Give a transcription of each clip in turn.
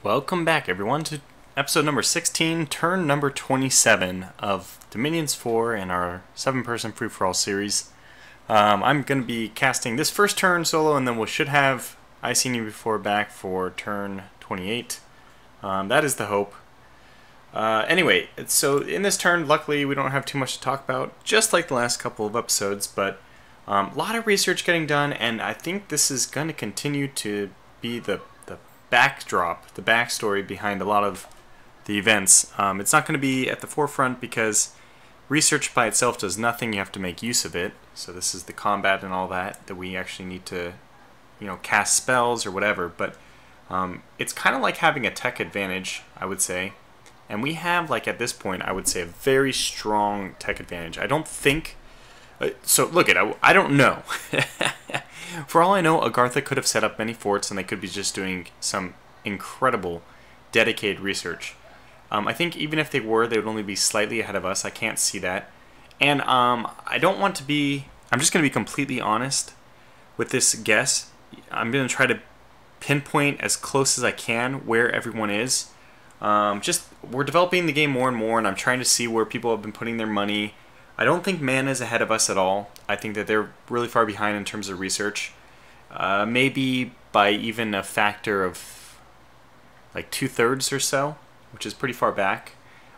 Welcome back, everyone, to episode number 16, turn number 27 of Dominions 4 in our 7-person free-for-all series. I'm going to be casting this first turn solo, and then we should have I Seen You Before back for turn 28. That is the hope. Anyway, so in this turn, luckily, we don't have too much to talk about, just like the last couple of episodes, but a lot of research getting done, and I think this is going to continue to be the backdrop, the backstory behind a lot of the events. It's not going to be at the forefront because research by itself does nothing. You have to make use of it. So this is the combat and all that we actually need to, cast spells or whatever. But it's kind of like having a tech advantage, I would say. And we have, at this point, I would say a very strong tech advantage. I don't think... So look I don't know. For all I know, Agartha could have set up many forts and they could be just doing some incredible dedicated research. I think even if they were, they would only be slightly ahead of us. I can't see that. And I don't want to be... I'm just going to be completely honest with this guess. I'm going to try to pinpoint as close as I can where everyone is. We're developing the game more and more, and I'm trying to see where people have been putting their money. I don't think Man is ahead of us at all. I think that they're really far behind in terms of research. Maybe by even a factor of 2/3 or so, which is pretty far back.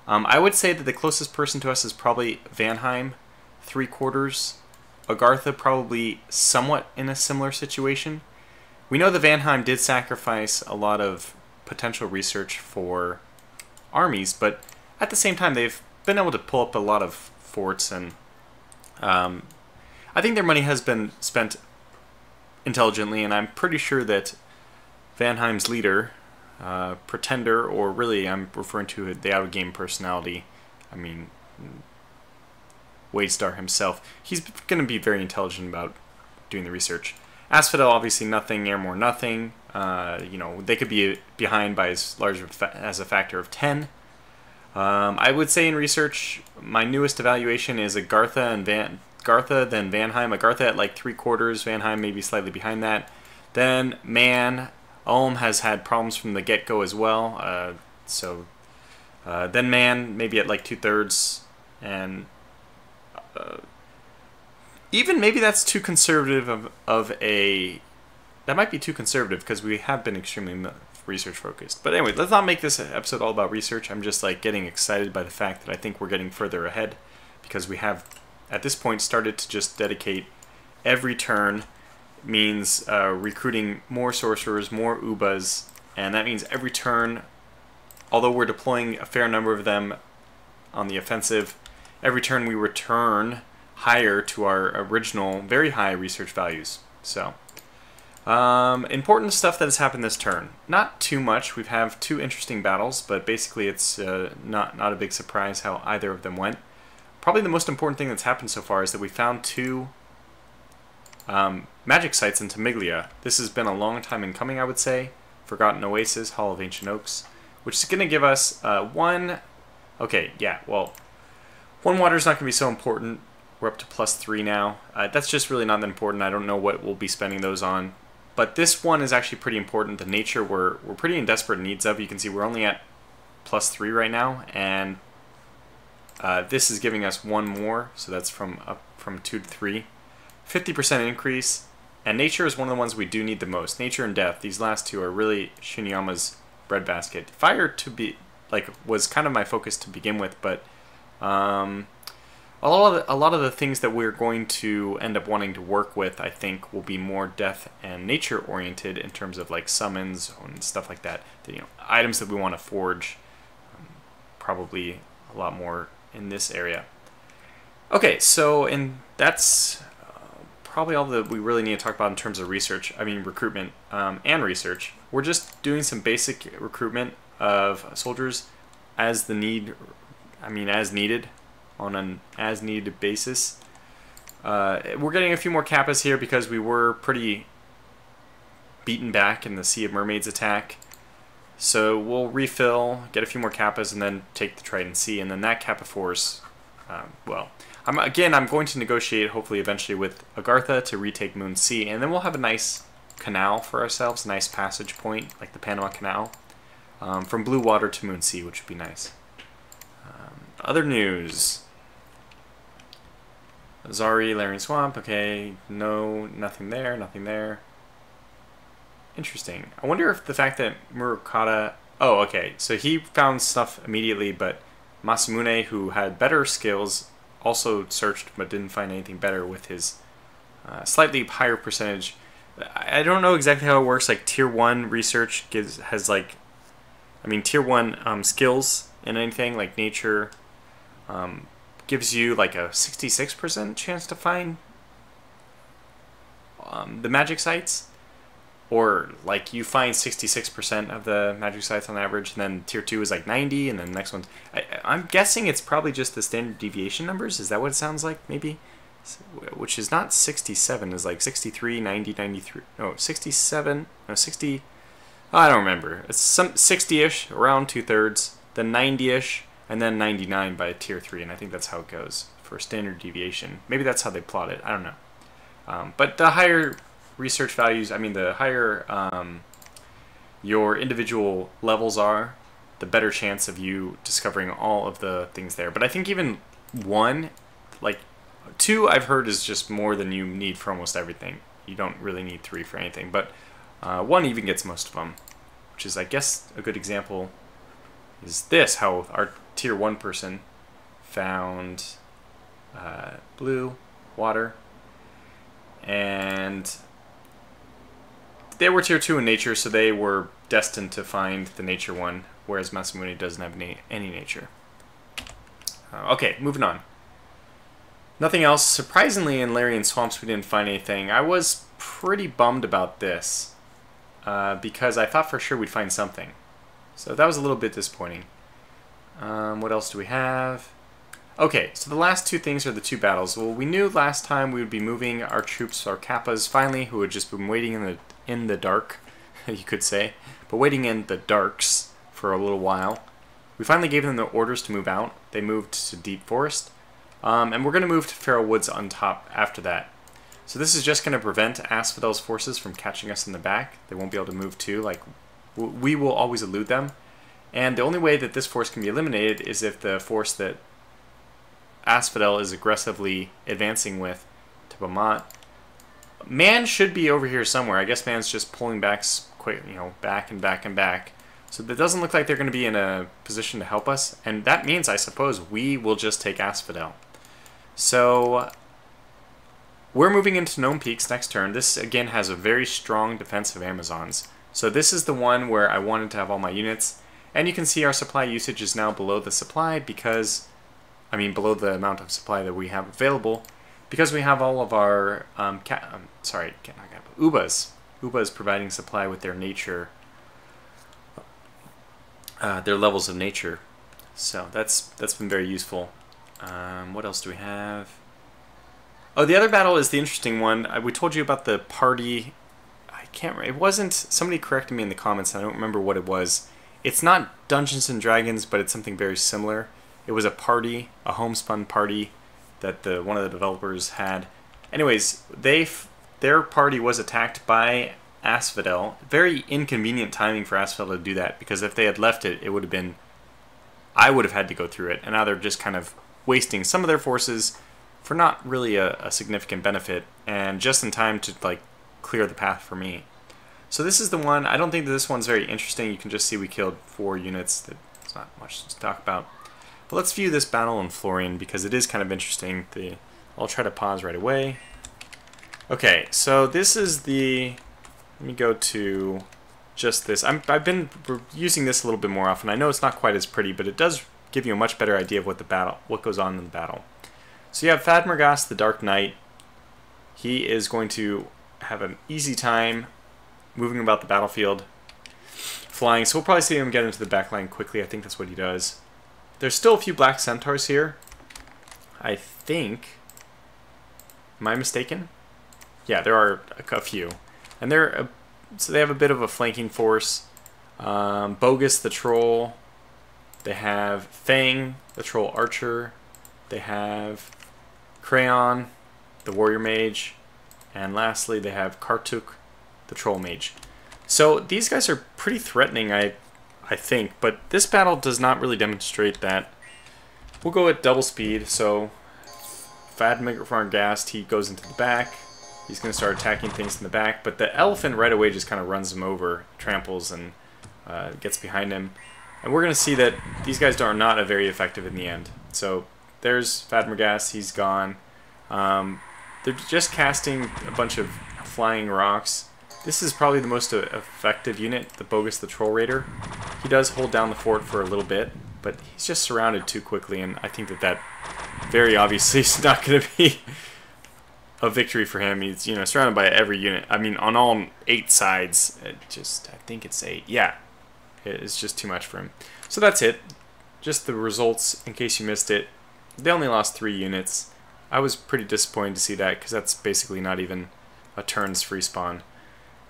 I would say that the closest person to us is probably Vanheim, 3/4. Agartha probably somewhat in a similar situation. We know that Vanheim did sacrifice a lot of potential research for armies, but at the same time they've been able to pull up a lot of forts, and I think their money has been spent intelligently, and I'm pretty sure that Vanheim's leader, Pretender, or really I'm referring to the out-of-game personality, I mean Waystar himself, he's going to be very intelligent about doing the research. Asphodel, obviously nothing, Airmore nothing. They could be behind by as large as a factor of 10. I would say in research, my newest evaluation is Agartha, then Vanheim. Agartha at 3/4, Vanheim maybe slightly behind that. Then Man, Ulm has had problems from the get-go as well. Then Man maybe at 2/3, and even maybe that's too conservative that might be too conservative because we have been extremely research focused. But anyway, let's not make this episode all about research. I'm just getting excited by the fact that I think we're getting further ahead because we have at this point started to just dedicate every turn means recruiting more sorcerers, more ubas, and that means every turn, although we're deploying a fair number of them on the offensive, every turn we return higher to our original very high research values. So important stuff that has happened this turn. Not too much. We've had 2 interesting battles, but basically it's not a big surprise how either of them went. Probably the most important thing that's happened so far is that we found 2 magic sites in Tamiglia. This has been a long time in coming, I would say. Forgotten Oasis, Hall of Ancient Oaks, which is going to give us one... Okay, yeah, well, one water is not going to be so important. We're up to +3 now. That's just really not that important. I don't know what we'll be spending those on. But this one is actually pretty important. The nature we're pretty in desperate needs of. You can see we're only at +3 right now, and this is giving us 1 more, so that's from 2 to 3. 50% increase, and nature is one of the ones we do need the most. Nature and death. These last 2 are really Shinuyama's breadbasket. Fire to be was kind of my focus to begin with, but a lot of the things that we're going to end up wanting to work with, I think, will be more death and nature oriented in terms of summons and stuff like that. Items that we want to forge, probably a lot more in this area. Okay, so that's probably all that we really need to talk about in terms of research. I mean recruitment and research. We're just doing some basic recruitment of soldiers as needed. On an as-needed basis. We're getting a few more kappas here because we were pretty beaten back in the Sea of Mermaids attack. So we'll refill, get a few more kappas, and then take the Trident Sea, and then that kappa force, I'm going to negotiate, hopefully eventually, with Agartha to retake Moon Sea, and then we'll have a nice canal for ourselves, a nice passage point, like the Panama Canal. from blue water to moon sea, which would be nice. Other news. Zari, Larian Swamp, okay, no, nothing there, nothing there. Interesting. I wonder if the fact that Murukata... Oh, okay, so he found stuff immediately, but Masamune, who had better skills, also searched but didn't find anything better with his slightly higher percentage. I don't know exactly how it works, like tier 1 research has like... I mean, tier 1 skills in anything, like nature... gives you like a 66% chance to find the magic sites, or like you find 66% of the magic sites on average, and then tier 2 is like 90, and then the next one, I'm guessing it's probably just the standard deviation numbers. Is that what it sounds like? Maybe, which is not 67, is like 63, 90, 93, no, 67, no, 60, I don't remember. It's some 60-ish, around 2/3, then 90-ish, and then 99 by tier 3, and I think that's how it goes for standard deviation. Maybe that's how they plot it, I don't know. But the higher research values, I mean the higher your individual levels are, the better chance of you discovering all of the things there. But I think even 1, like 2 I've heard is just more than you need for almost everything. You don't really need 3 for anything, but 1 even gets most of them, which is, I guess, a good example is this, how our tier 1 person found blue water, and they were tier 2 in nature, so they were destined to find the nature one, whereas Masamune doesn't have any nature. Okay, moving on. Nothing else. Surprisingly, in Larian Swamps we didn't find anything. I was pretty bummed about this, because I thought for sure we'd find something. So that was a little bit disappointing. What else do we have? Okay, so the last 2 things are the 2 battles. Well, we knew last time we would be moving our troops, our kappas, finally, who had just been waiting in the dark, you could say, but waiting in the darks for a little while. We finally gave them the orders to move out. They moved to Deep Forest, and we're going to move to Feral Woods on top after that. So this is just going to prevent Asphodel's forces from catching us in the back. They won't be able to move too, like, we will always elude them. And the only way that this force can be eliminated is if the force that Asphodel is aggressively advancing with to Bamat. Man should be over here somewhere. I guess Man's just pulling back, back and back and back. So it doesn't look like they're going to be in a position to help us. And that means, I suppose, we will just take Asphodel. So we're moving into Gnome Peaks next turn. This, again, has a very strong defense of Amazons. So this is the one where I wanted to have all my units. And you can see our supply usage is now below the supply because, below the amount of supply that we have available, because we have all of our, Ubas. Ubas providing supply with their nature, their levels of nature. So that's been very useful. What else do we have? Oh, the other battle is the interesting one. We told you about the party. I can't remember. It wasn't, somebody corrected me in the comments, I don't remember what it was. It's not Dungeons and Dragons, but it's something very similar. It was a party, a homespun party that one of the developers had. Anyways, their party was attacked by Asphodel. Very inconvenient timing for Asphodel to do that, because if they had left it, it would have been... I would have had to go through it, and now they're just kind of wasting some of their forces for not really a significant benefit, and just in time to like clear the path for me. So this is the one. I don't think that this one's very interesting. You can just see we killed 4 units. There's not much to talk about. But let's view this battle in Florian, because it is kind of interesting. I'll try to pause right away. Okay, so this is the... Let me go to just this. I've been using this a little bit more often. I know it's not quite as pretty, but it does give you a much better idea of what goes on in the battle. So you have Fadmergas, the Dark Knight. He is going to have an easy time moving about the battlefield, flying. So we'll probably see him get into the backline quickly. I think that's what he does. There's still a few Black Centaurs here, I think. Am I mistaken? Yeah, there are a few. And so they have a bit of a flanking force. Bogus the Troll. They have Fang, the Troll Archer. They have Crayon, the Warrior Mage. And lastly, they have Kartuk, the Troll Mage. So these guys are pretty threatening. I I think. But this battle does not really demonstrate that. We'll go at double speed, so Fargast, he goes into the back. He's going to start attacking things in the back, but the elephant right away just kind of runs him over, tramples, and gets behind him. And we're going to see that these guys are not very effective in the end. So there's Fadmergast, he's gone. They're just casting a bunch of flying rocks. This is probably the most effective unit, the Bogus the Troll Raider. He does hold down the fort for a little bit, but he's just surrounded too quickly, and I think that very obviously is not going to be a victory for him. He's, you know, surrounded by every unit. I mean, on all 8 sides. I think it's 8. Yeah, it's just too much for him. So that's it. Just the results, in case you missed it. They only lost 3 units. I was pretty disappointed to see that, because that's basically not even a turn's free spawn.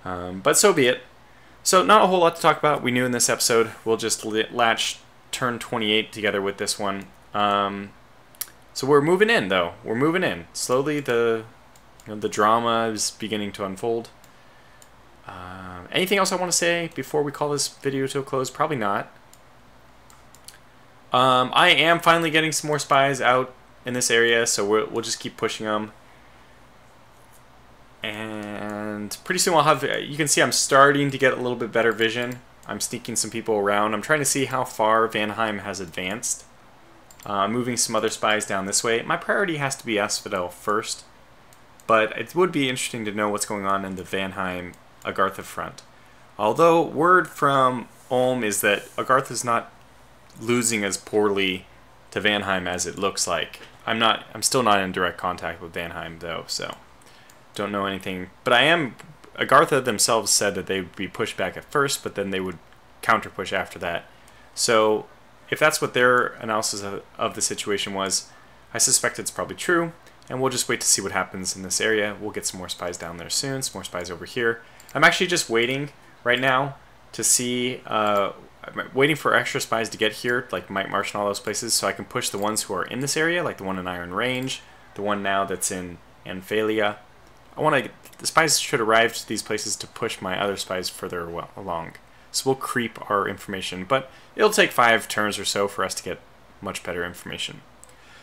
But so be it. So not a whole lot to talk about. We knew in this episode. We'll just latch turn 28 together with this one. So we're moving in, though. We're moving in. Slowly, the drama is beginning to unfold. Anything else I want to say before we call this video to a close? Probably not. I am finally getting some more spies out in this area, so we'll just keep pushing them. And pretty soon I'll have... You can see I'm starting to get a little bit better vision. I'm sneaking some people around. I'm trying to see how far Vanheim has advanced. Moving some other spies down this way. My priority has to be Asphodel first, but it would be interesting to know what's going on in the Vanheim-Agartha front. Although word from Ulm is that Agartha is not losing as poorly to Vanheim as it looks like. I'm still not in direct contact with Vanheim though, so don't know anything. But Agartha themselves said that they would be pushed back at first, but then they would counter push after that. So if that's what their analysis of the situation was, I suspect it's probably true, and we'll just wait to see what happens in this area. We'll get some more spies down there soon, some more spies over here. I'm actually just waiting right now to see, I'm waiting for extra spies to get here, like Might Marsh and all those places, so I can push the ones who are in this area, like the one in Iron Range, the one now that's in Anphalia. The spies should arrive to these places to push my other spies further along. So we'll creep our information, but it'll take 5 turns or so for us to get much better information.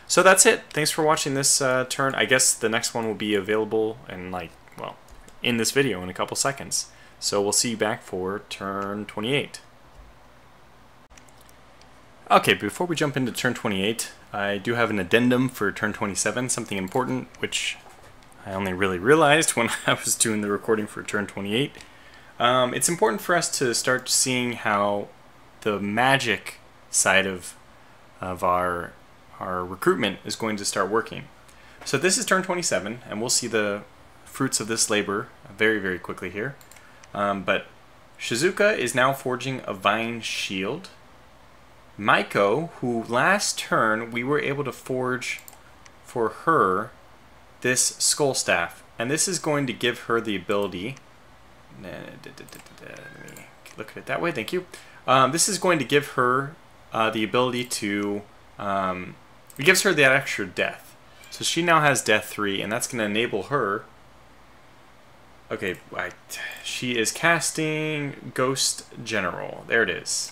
So that's it. Thanks for watching this turn. I guess the next one will be available in this video in a couple seconds. So we'll see you back for turn 28. Okay, before we jump into turn 28, I do have an addendum for turn 27, something important, which I only really realized when I was doing the recording for turn 28. It's important for us to start seeing how the magic side of our recruitment is going to start working. So this is turn 27, and we'll see the fruits of this labor very, very quickly here. But Shizuka is now forging a vine shield. Maiko, who last turn we were able to forge for her this skull staff, and this is going to give her the ability... Let me look at it that way, thank you. This is going to give her the ability to... it gives her that extra death. So she now has death 3, and that's going to enable her... Okay, she is casting Ghost General. There it is.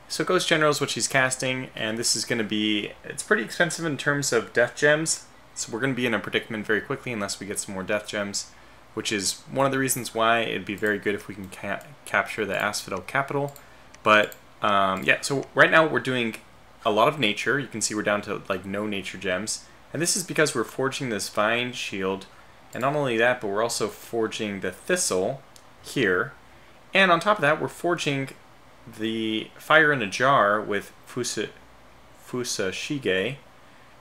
So Ghost General is what she's casting, and this is going to be... It's pretty expensive in terms of death gems, so we're going to be in a predicament very quickly unless we get some more death gems, which is one of the reasons why it'd be very good if we can capture the Asphodel capital. But yeah, so right now we're doing a lot of nature. You can see we're down to like no nature gems, and this is because we're forging this vine shield, and not only that, but we're also forging the thistle here, and on top of that we're forging the fire in a jar with Fusashige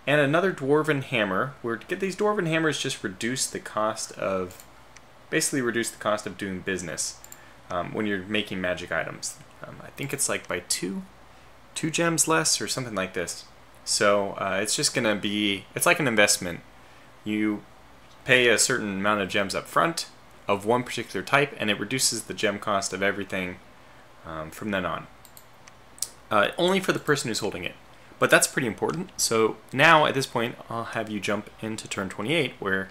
and another dwarven hammer. Where to get these dwarven hammers just reduce the cost of doing business when you're making magic items. I think it's like by two gems less or something like this. So it's just gonna be, it's like an investment. You pay a certain amount of gems up front of one particular type, and it reduces the gem cost of everything from then on. Only for the person who's holding it. But that's pretty important. So now at this point I'll have you jump into turn 28 where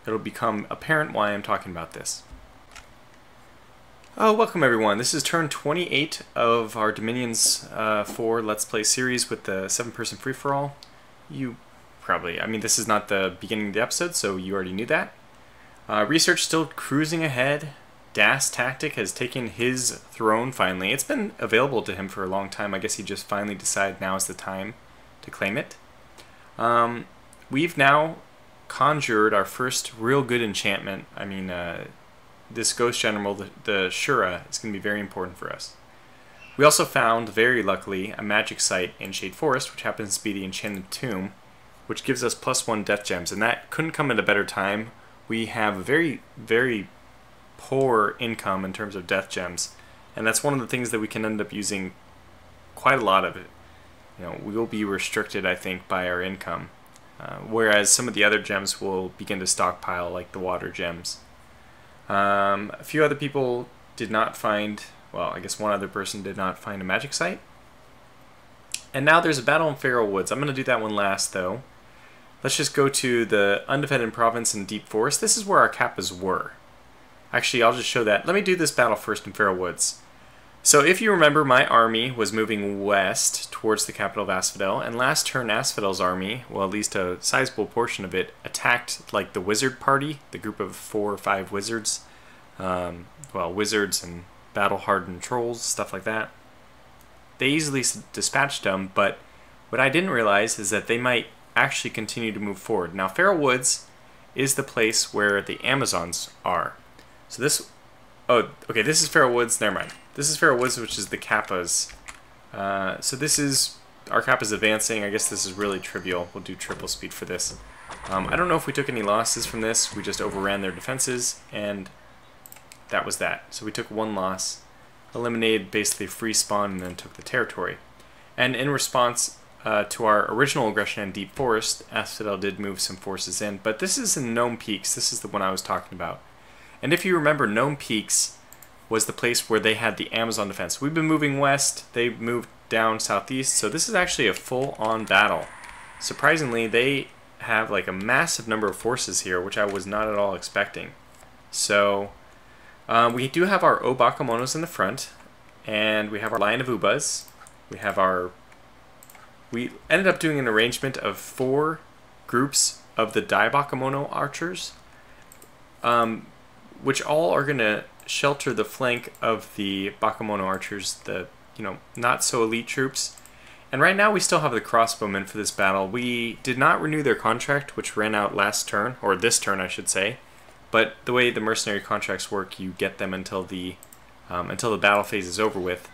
it'll become apparent why I'm talking about this. Oh, welcome everyone. This is turn 28 of our Dominions 4 Let's Play series with the 7-person free-for-all. You probably, this is not the beginning of the episode, so you already knew that. Research still cruising ahead. Das Tactic has taken his throne finally. It's been available to him for a long time. I guess he just finally decided now is the time to claim it. We've now conjured our first real good enchantment. This Ghost General, the Shura, is going to be very important for us. We also found, very luckily, a magic site in Shade Forest, which happens to be the Enchanted Tomb, which gives us +1 death gems, and that couldn't come at a better time. We have a very, very poor income in terms of death gems, and that's one of the things that we can end up using quite a lot of it. We will be restricted, I think, by our income, whereas some of the other gems will begin to stockpile, like the water gems. A few other people did not find, well, I guess one other person did not find a magic site. And now there's a battle in Feral Woods. I'm going to do that one last, though. Let's just go to the undefended province in Deep Forest. This is where our kappas were. Actually, I'll just show that. Let me do this battle first in Feral Woods. So if you remember, my army was moving west towards the capital of Asphodel, and last turn Asphodel's army, well, at least a sizable portion of it, attacked like the wizard party, the group of 4 or 5 wizards. Wizards and battle-hardened trolls, stuff like that. They easily dispatched them, but what I didn't realize is that they might actually continue to move forward. Now, Feral Woods is the place where the Amazons are. So this... Oh, okay, this is Feral Woods. Never mind. This is Feral Woods, which is the kappas. So this is... Our kappas advancing. I guess this is really trivial. We'll do triple speed for this. I don't know if we took any losses from this. We just overran their defenses, and that was that. So we took 1 loss, eliminated basically free spawn, and then took the territory. And in response to our original aggression in Deep Forest, Asphodel did move some forces in. But this is in Gnome Peaks. This is the one I was talking about. And if you remember, Gnome Peaks was the place where they had the Amazon defense. We've been moving west. They moved down southeast. So this is actually a full-on battle. Surprisingly, they have like a massive number of forces here, which I was not at all expecting. So we do have our Bakemonos in the front, and we have our line of Ubas. We ended up doing an arrangement of 4 groups of the Bakemono archers, which all are going to shelter the flank of the Bakemono archers, the not so elite troops. And right now we still have the crossbowmen for this battle. We did not renew their contract, which ran out last turn, or this turn I should say. But the way the mercenary contracts work, you get them until the battle phase is over with.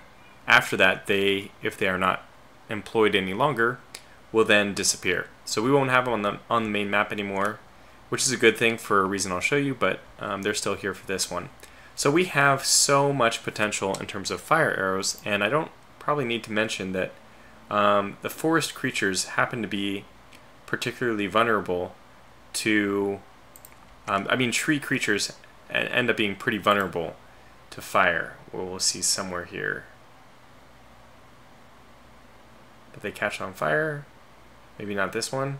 After that, if they are not employed any longer, will then disappear. So we won't have them on the main map anymore, which is a good thing for a reason I'll show you, but they're still here for this one. So we have so much potential in terms of fire arrows, and I don't probably need to mention that the forest creatures happen to be particularly vulnerable to... tree creatures end up being pretty vulnerable to fire. We'll see somewhere here that they catch on fire. Maybe not this one.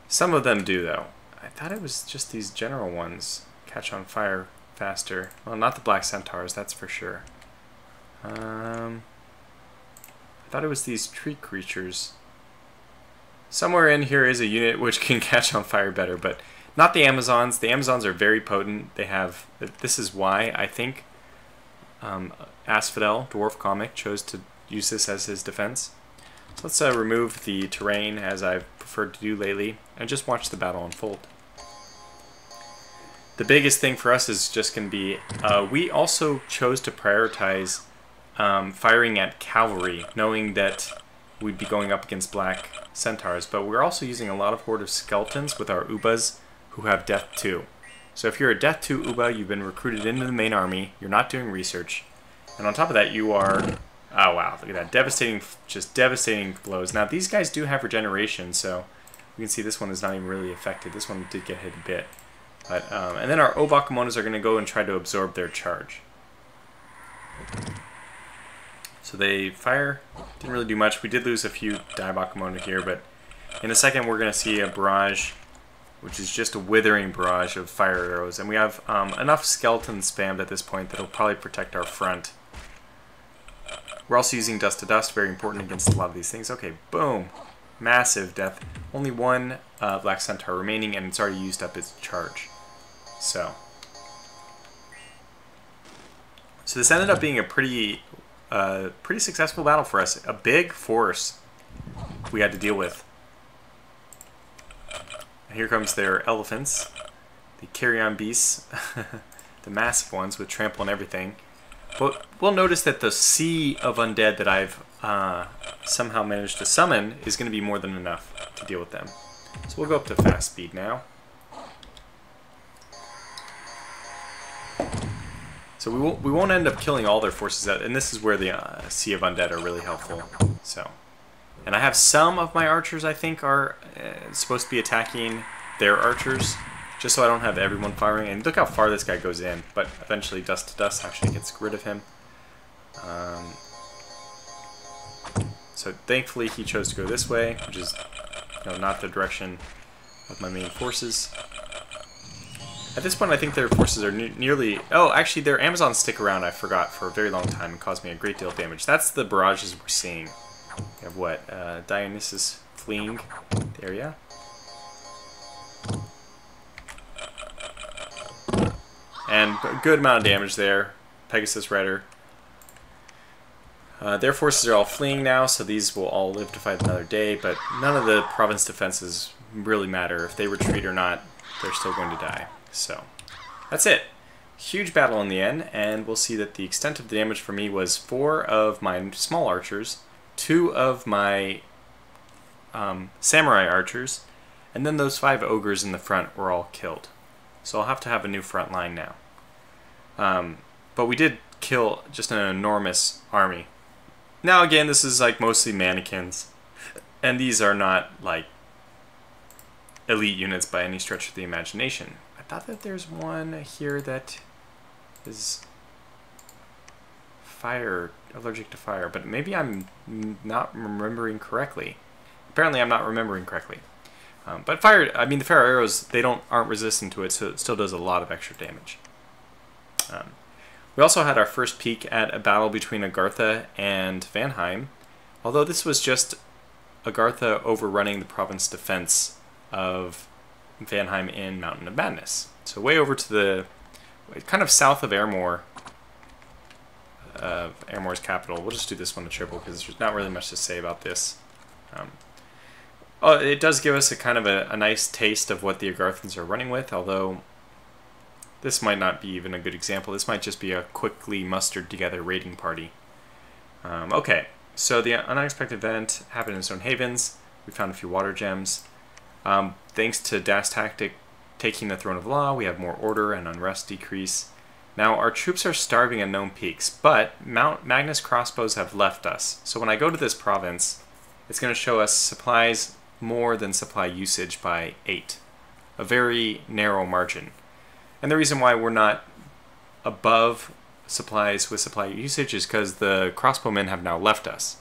Some of them do, though. I thought it was just these general ones catch on fire faster. Well, not the black centaurs, that's for sure. I thought it was these tree creatures. Somewhere in here is a unit which can catch on fire better, but not the Amazons. The Amazons are very potent. They have... This is why I think Asphodel, Dwarf Comic, chose to use this as his defense. So let's remove the terrain, as I've preferred to do lately, and just watch the battle unfold. The biggest thing for us is just going to be... we also chose to prioritize firing at cavalry, knowing that we'd be going up against black centaurs, but we're also using a lot of Horde of Skeletons with our Ubas, who have Death 2. So if you're a Death 2 Uba, you've been recruited into the main army, you're not doing research, and on top of that you are... Oh wow, look at that, just devastating blows. Now these guys do have regeneration, so you can see this one is not even really affected. This one did get hit a bit. But, and then our Bakemonos are going to go and try to absorb their charge. So they fire, didn't really do much. We did lose a few Bakemono here, but in a second we're going to see a barrage which is just a withering barrage of fire arrows. And we have enough skeletons spammed at this point that will probably protect our front. We're also using dust to dust, very important against a lot of these things. Okay, boom. Massive death. Only one Black Centaur remaining, and it's already used up its charge. So this ended up being a pretty successful battle for us. A big force we had to deal with. Here comes their elephants, the carrion beasts, the massive ones with trample and everything. But we'll notice that the sea of undead that I've somehow managed to summon is going to be more than enough to deal with them. So we'll go up to fast speed now. So we won't end up killing all their forces, and this is where the sea of undead are really helpful. So, and I have some of my archers I think are supposed to be attacking their archers, just so I don't have everyone firing. And look how far this guy goes in, but eventually dust to dust actually gets rid of him. So thankfully he chose to go this way, which is not the direction of my main forces. At this point I think their forces are nearly... Oh, actually their Amazons stick around, I forgot, for a very long time and caused me a great deal of damage. That's the barrages we're seeing. We have what? Dionysus fleeing the area. And a good amount of damage there. Pegasus Rider. Their forces are all fleeing now, so these will all live to fight another day, but none of the province defenses really matter. If they retreat or not, they're still going to die. So, that's it. Huge battle in the end, and we'll see that the extent of the damage for me was 4 of my small archers, 2 of my samurai archers, and then those 5 ogres in the front were all killed. So I'll have to have a new front line now. But we did kill just an enormous army. Now again, this is like mostly mannequins, and these are not like elite units by any stretch of the imagination. I thought that there's one here that is allergic to fire, but maybe I'm not remembering correctly. Apparently I'm not remembering correctly. But fire, I mean the fire arrows, they aren't resistant to it, so it still does a lot of extra damage. We also had our first peek at a battle between Agartha and Vanheim, although this was just Agartha overrunning the province defense of Vanheim in Mountain of Madness. So way over to the, kind of south of Airmore, Airmore's capital. We'll just do this one to triple because there's not really much to say about this. It does give us a kind of a nice taste of what the Agarthans are running with, although this might not be even a good example. This might just be a quickly mustered together raiding party. Okay, so the unexpected event happened in Stone Havens. We found a few water gems. Thanks to Das Tactic taking the Throne of Law, we have more order and unrest decrease. Now, our troops are starving at Gnome Peaks, but Mount Magnus crossbows have left us. So when I go to this province, it's going to show us supplies more than supply usage by 8. A very narrow margin. And the reason why we're not above supplies with supply usage is because the crossbowmen have now left us.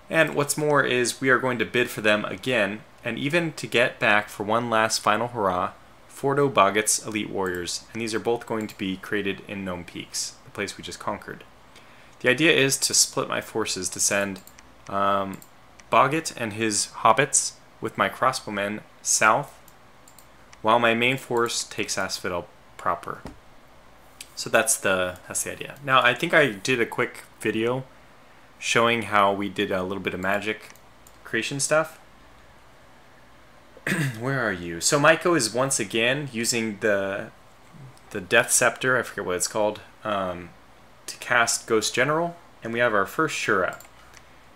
And what's more is we are going to bid for them again, and even to get back for one last final hurrah, Fordo Boggett's Elite Warriors, and these are both going to be created in Gnome Peaks, the place we just conquered. The idea is to split my forces to send Boggett and his hobbits with my crossbowmen south, while my main force takes Asphodel proper. So that's the idea. Now I think I did a quick video showing how we did a little bit of magic creation stuff. Where are you? So Maiko is once again using the Death Scepter, I forget what it's called, to cast Ghost General, and we have our first Shura.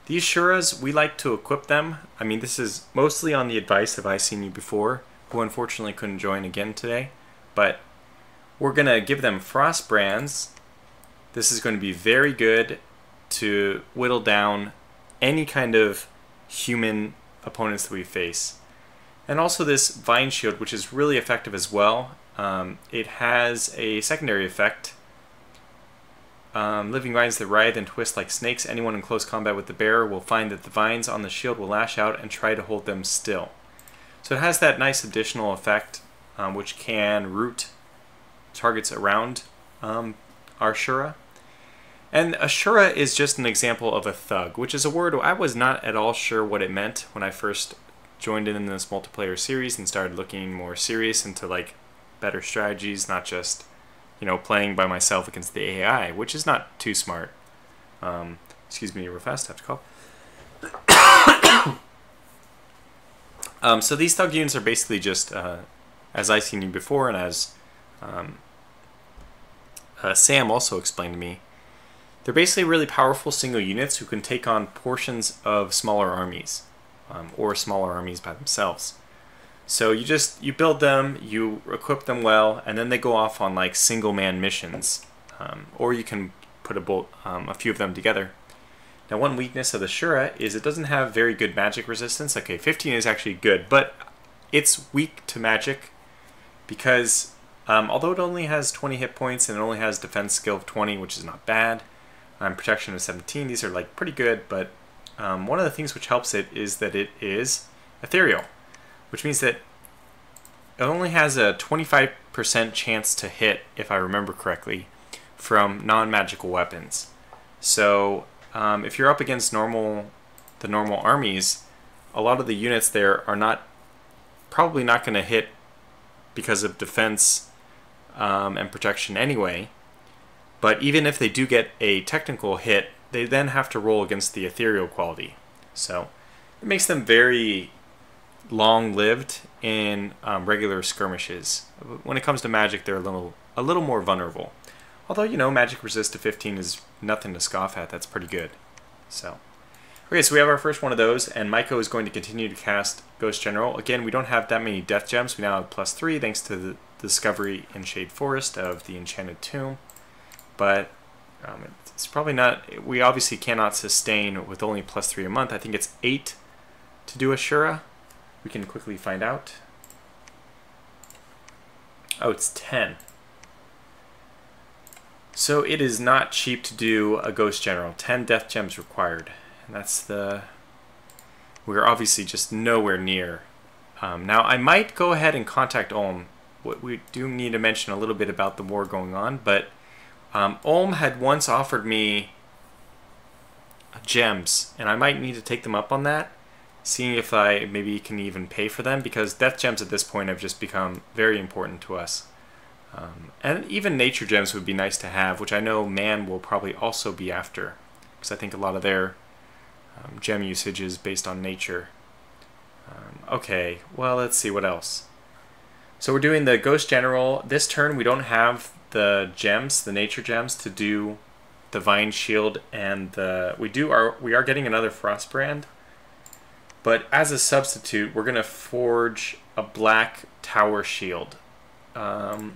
These Shuras, we like to equip them. I mean, this is mostly on the advice of I Seen You Before, who unfortunately couldn't join again today, but we're going to give them Frost Brands. This is going to be very good to whittle down any kind of human opponents that we face. And also this Vine Shield, which is really effective as well. It has a secondary effect. Living vines that writhe and twist like snakes. Anyone in close combat with the bearer will find that the vines on the shield will lash out and try to hold them still. So it has that nice additional effect, which can root targets around our shura. And a shura is just an example of a thug, which is a word I was not at all sure what it meant when I first joined in this multiplayer series and started looking more serious into like better strategies, not just, you know, playing by myself against the AI, which is not too smart. Excuse me real fast, I have to cough. So these thug units are basically just, as I've seen you before, and as Sam also explained to me, they're basically really powerful single units who can take on portions of smaller armies, or smaller armies by themselves. So you build them, you equip them well, and then they go off on like single man missions, or you can put a few of them together. Now, one weakness of the shura is it doesn't have very good magic resistance. Okay, 15 is actually good, but it's weak to magic because although it only has 20 hit points and it only has defense skill of 20, which is not bad, protection of 17, these are like pretty good, but one of the things which helps it is that it is ethereal, which means that it only has a 25% chance to hit, if I remember correctly, from non-magical weapons. So if you're up against the normal armies, a lot of the units there are probably not going to hit because of defense and protection anyway. But even if they do get a technical hit, they then have to roll against the ethereal quality. So it makes them very long-lived in regular skirmishes. When it comes to magic, they're a little more vulnerable. Although, you know, magic resist to 15 is nothing to scoff at. That's pretty good. So, okay, so we have our first one of those, and Maiko is going to continue to cast Ghost General. Again, we don't have that many death gems. We now have +3 thanks to the discovery in Shade Forest of the Enchanted Tomb. But it's probably not... We obviously cannot sustain with only +3 a month. I think it's 8 to do a shura. We can quickly find out. Oh, it's 10. So it is not cheap to do a Ghost General. 10 death gems required. And that's the... We're obviously just nowhere near. Now, I might go ahead and contact Ulm. We do need to mention a little bit about the war going on, but Ulm had once offered me gems, and I might need to take them up on that, seeing if I maybe can even pay for them, because death gems at this point have just become very important to us. And even nature gems would be nice to have, which I know Man will probably also be after, because I think a lot of their gem usage is based on nature. Okay, well, let's see what else. So we're doing the Ghost General. This turn we don't have the gems, the nature gems, to do the Vine Shield, and we are getting another Frostbrand. But as a substitute, we're gonna forge a black tower shield. No,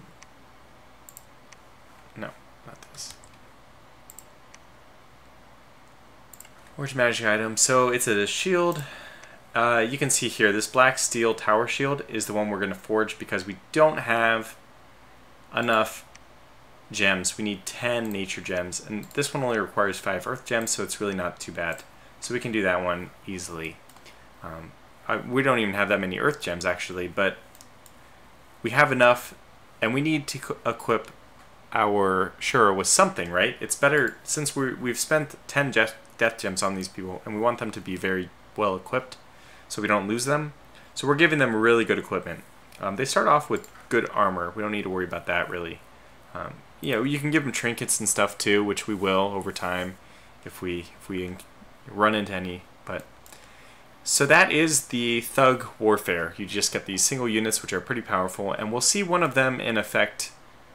not this. Forge magic item. So it's a shield. You can see here, this black steel tower shield is the one we're going to forge because we don't have enough gems. We need 10 nature gems, and this one only requires 5 earth gems, so it's really not too bad. So we can do that one easily. We don't even have that many earth gems, actually, but we have enough, and we need to equip our shura with something, right? It's better, since we've spent 10 death gems on these people, and we want them to be very well equipped, so we don't lose them. So we're giving them really good equipment. They start off with good armor. We don't need to worry about that, really. You know, you can give them trinkets and stuff too, which we will over time if we run into any. But so that is the thug warfare. You just get these single units, which are pretty powerful, and we'll see one of them in effect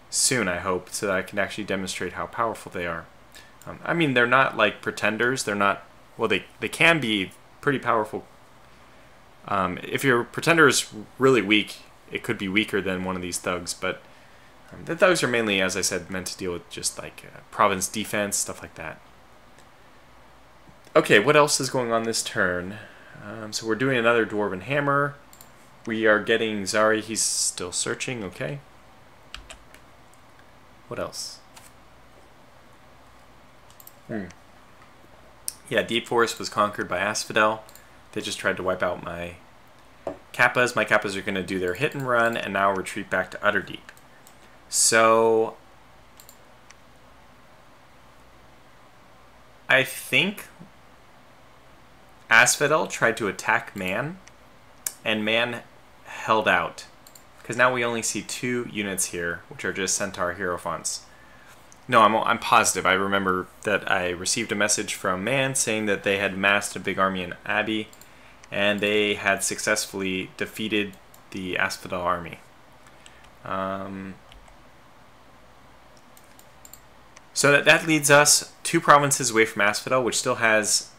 soon, I hope, so that I can actually demonstrate how powerful they are. I mean, they're not like pretenders. They're not... Well, they can be pretty powerful. If your pretender is really weak, it could be weaker than one of these thugs, but the thugs are mainly, as I said, meant to deal with just like province defense, stuff like that. Okay, what else is going on this turn? So we're doing another Dwarven Hammer. We are getting Zari. He's still searching, okay. What else? Yeah, Deep Forest was conquered by Asphodel. They just tried to wipe out my Kappas. My Kappas are going to do their hit and run, and now retreat back to Utterdeep. So I think Asphodel tried to attack Man, and Man held out. Because now we only see 2 units here, which are just Centaur Hierophants. No, I'm positive. I remember that I received a message from Man saying that they had massed a big army in Abbey, and they had successfully defeated the Asphodel army. So that leads us 2 provinces away from Asphodel, which still has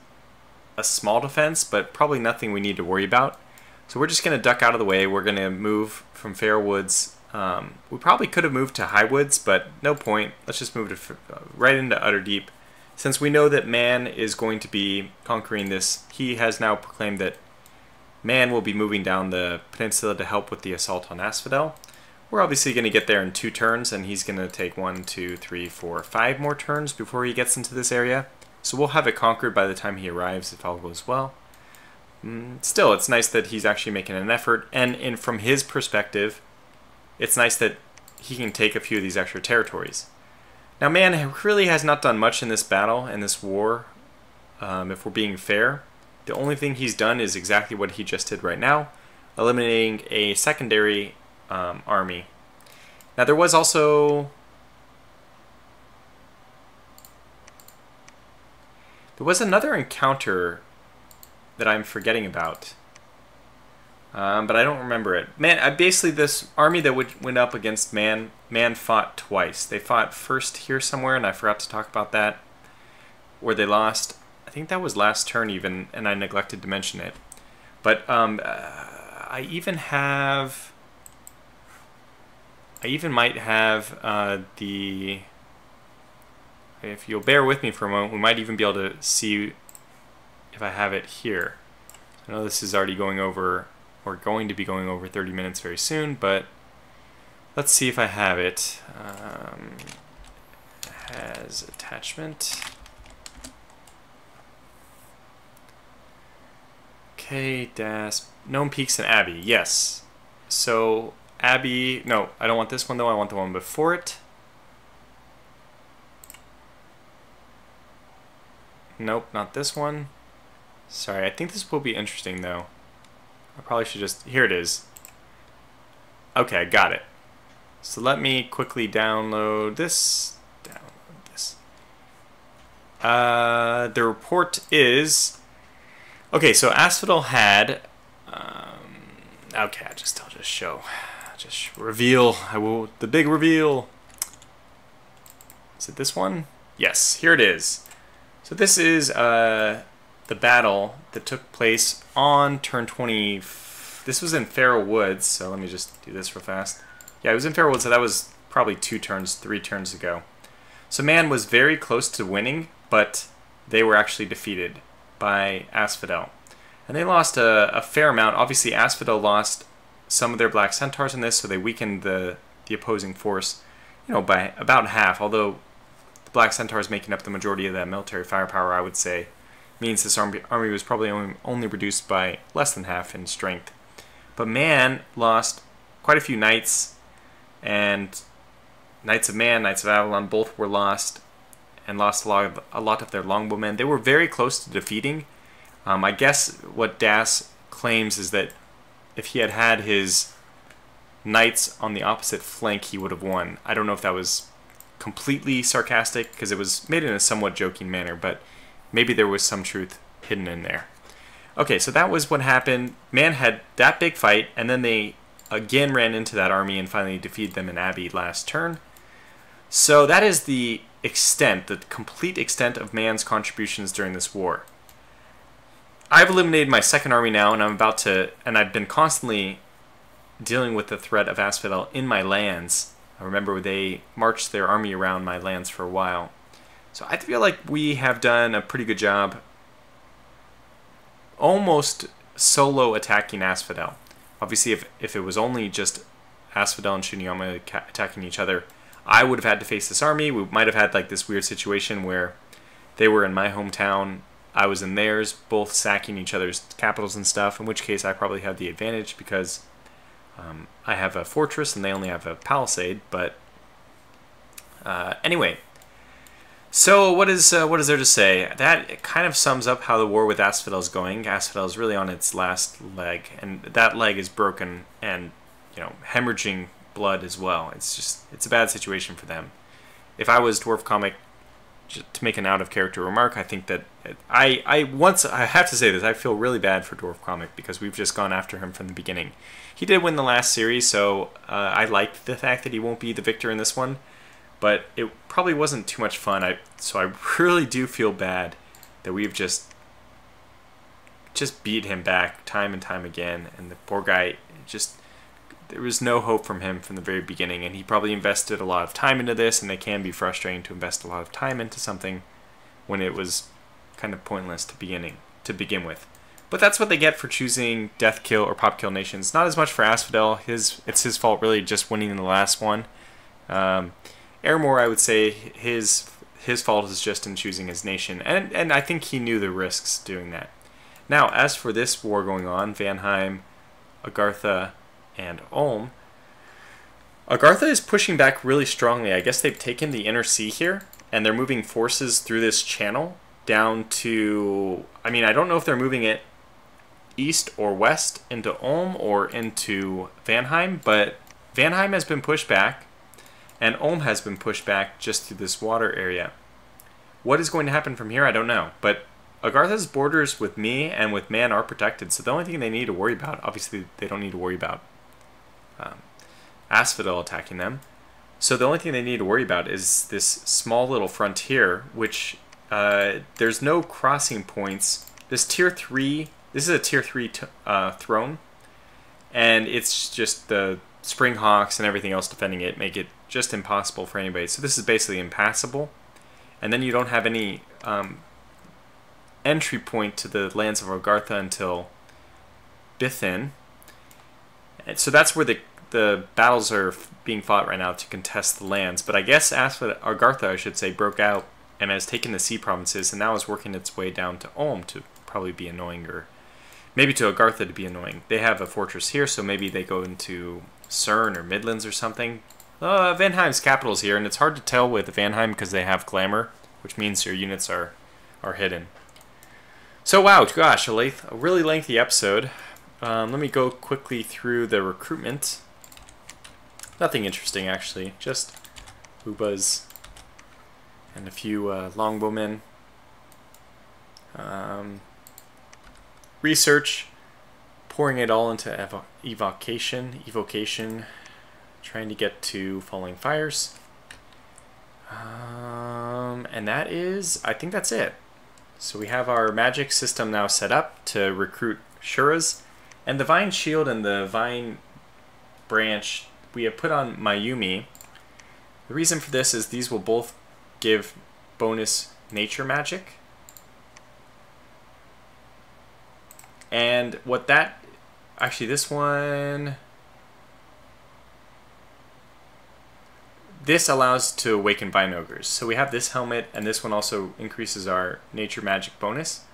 a small defense, but probably nothing we need to worry about. So we're just going to duck out of the way. We're going to move from Fair Woods. We probably could have moved to High Woods, but no point. Let's just move to right into Utterdeep. Since we know that Man is going to be conquering this, he has now proclaimed that Man will be moving down the peninsula to help with the assault on Asphodel. We're obviously going to get there in 2 turns, and he's going to take 1, 2, 3, 4, 5 more turns before he gets into this area. So we'll have it conquered by the time he arrives if all goes well. Still, it's nice that he's actually making an effort, and from his perspective, it's nice that he can take a few of these extra territories. Now, Man really has not done much in this battle, in this war, if we're being fair. The only thing he's done is exactly what he just did right now, eliminating a secondary army. Now, there was also... There was another encounter that I'm forgetting about, but I don't remember it. Man, basically this army that went up against Man fought twice. They fought first here somewhere, and I forgot to talk about that, where they lost. I think that was last turn even, and I neglected to mention it. But I even might have the... If you'll bear with me for a moment, we might even be able to see if I have it here. I know this is already going over, or going to be going over 30 minutes very soon, but let's see if I have it. Has attachment. Okay, Gnome Peaks and Abbey. Yes. So, Abbey... No, I don't want this one, though. I want the one before it. Nope, not this one. Sorry, I think this will be interesting, though. I probably should just... Here it is. Okay, I got it. So let me quickly download this. The report is... Okay, so Asphodel had... okay, I'll just show. Just reveal. I will... The big reveal. Is it this one? Yes, here it is. So this is the battle that took place on turn 20. This was in Fair Woods, so let me just do this real fast. Yeah, it was in Fair Woods, so that was probably 2 turns, 3 turns ago. So Man was very close to winning, but they were actually defeated by Asphodel. And they lost a fair amount. Obviously, Asphodel lost some of their Black Centaurs in this, so they weakened the opposing force, you know, by about half, although Black Centaurs making up the majority of that military firepower, I would say, means this army was probably only reduced by less than half in strength. But Man lost quite a few knights, and Knights of Man, Knights of Avalon, both were lost, and lost a lot of their longbowmen. They were very close to defeating. I guess what Das claims is that if he had had his knights on the opposite flank, he would have won. I don't know if that was completely sarcastic, because it was made in a somewhat joking manner, but maybe there was some truth hidden in there. Okay, so that was what happened. Man had that big fight, and then they again ran into that army and finally defeated them in Abbey last turn. So that is the extent, the complete extent of Man's contributions during this war. I've eliminated my second army now, and I've been constantly dealing with the threat of Asphodel in my lands. I remember they marched their army around my lands for a while. So I feel like we have done a pretty good job almost solo attacking Asphodel. Obviously, if it was only just Asphodel and Shinuyama attacking each other, I would have had to face this army. We might have had like this weird situation where they were in my hometown I was in theirs, both sacking each other's capitals and stuff, in which case I probably had the advantage because I have a fortress and they only have a palisade. But anyway, so what is there to say? That kind of sums up how the war with Asphodel is going. Asphodel is really on its last leg, and that leg is broken and, you know, hemorrhaging blood as well. It's a bad situation for them. If I was Dwarf Comic, to make an out-of-character remark, I think that I have to say this, I feel really bad for Dwarf Comic because we've just gone after him from the beginning. He did win the last series, so I liked the fact that he won't be the victor in this one, but it probably wasn't too much fun. So I really do feel bad that we've just beat him back time and time again, and the poor guy there was no hope from him from the very beginning, and he probably invested a lot of time into this, and it can be frustrating to invest a lot of time into something when it was kind of pointless to begin with. But that's what they get for choosing Death Kill or Pop Kill nations. Not as much for Asphodel. It's his fault really just winning in the last one. Airmore, I would say his fault is just in choosing his nation, and I think he knew the risks doing that. Now, as for this war going on, Vanheim, Agartha, and Ulm. Agartha is pushing back really strongly. I guess they've taken the inner sea here, and they're moving forces through this channel down to... I mean, I don't know if they're moving it east or west into Ulm or into Vanheim, but Vanheim has been pushed back, and Ulm has been pushed back just through this water area. What is going to happen from here, I don't know, but Agartha's borders with me and with man are protected, so the only thing they need to worry about, obviously they don't need to worry about Asphodel attacking them. So the only thing they need to worry about is this small little frontier, which there's no crossing points. This is a tier 3 throne, and it's just the Springhawks and everything else defending it make it just impossible for anybody. So this is basically impassable, and then you don't have any entry point to the lands of Agartha until Bithin. And so that's where the battles are being fought right now to contest the lands. But I guess Agartha, I should say, broke out and has taken the sea provinces and now is working its way down to Ulm to probably be annoying, or maybe to Agartha to be annoying. They have a fortress here, so maybe they go into Cern or Midlands or something. Vanheim's capital's here, and it's hard to tell with Vanheim because they have glamour, which means your units are hidden. So wow, gosh, a really lengthy episode. Let me go quickly through the recruitment. Nothing interesting, actually. Just Ubas and a few longbowmen. Research. Pouring it all into evocation. Trying to get to Falling Fires. And that is... I think that's it. So we have our magic system now set up to recruit Shuras. And the Vine Shield and the Vine Branch we have put on Mayumi. The reason for this is these will both give bonus nature magic. And what that... Actually, this one... This allows to awaken Vine Ogres. So we have this helmet, and this one also increases our nature magic bonus.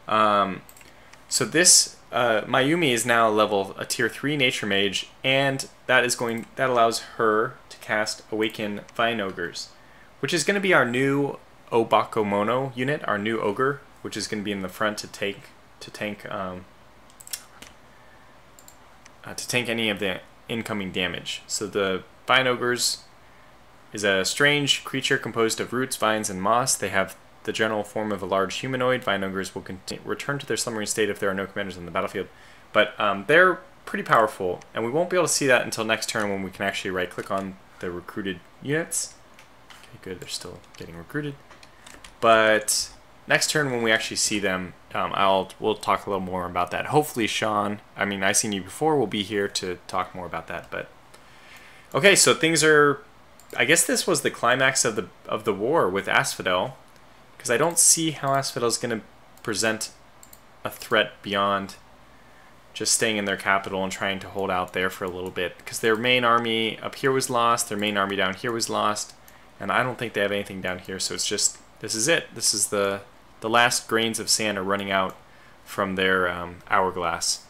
So this Mayumi is now a tier 3 nature mage, and that allows her to cast Awaken Vine Ogres, which is going to be our new Bakemono unit, our new ogre, which is going to be in the front to tank any of the incoming damage. So the Vine Ogres is a strange creature composed of roots, vines, and moss. They have the general form of a large humanoid. Vine Ogres will return to their slumbering state if there are no commanders on the battlefield. But they're pretty powerful, and we won't be able to see that until next turn when we can actually right-click on the recruited units. Okay, good, they're still getting recruited. But next turn when we actually see them, we'll talk a little more about that. Hopefully Sean, I seen you before, will be here to talk more about that. But okay, so things are... I guess this was the climax of the war with Asphodel, because I don't see how Asphodel is going to present a threat beyond just staying in their capital and trying to hold out there for a little bit, because their main army up here was lost, their main army down here was lost, and I don't think they have anything down here, so it's just, this is it. This is the the last grains of sand are running out from their hourglass.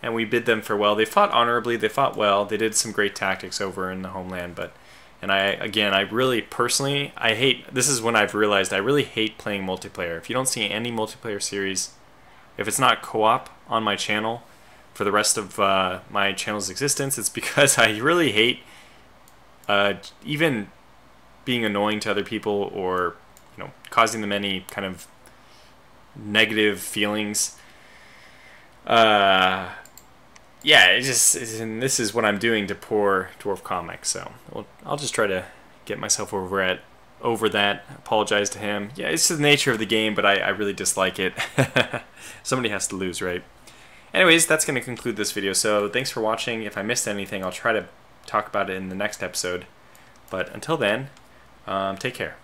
And we bid them farewell. They fought honorably, they fought well, they did some great tactics over in the homeland, and I really personally, this is when I've realized I really hate playing multiplayer. If you don't see any multiplayer series, if it's not co-op on my channel for the rest of my channel's existence, it's because I really hate even being annoying to other people or causing them any kind of negative feelings. Yeah, and this is what I'm doing to poor Dwarf Comics, so I'll just try to get myself over that. Apologize to him. Yeah, it's the nature of the game, but I really dislike it. Somebody has to lose, right? Anyways, that's going to conclude this video, so thanks for watching. If I missed anything, I'll try to talk about it in the next episode. But until then, take care.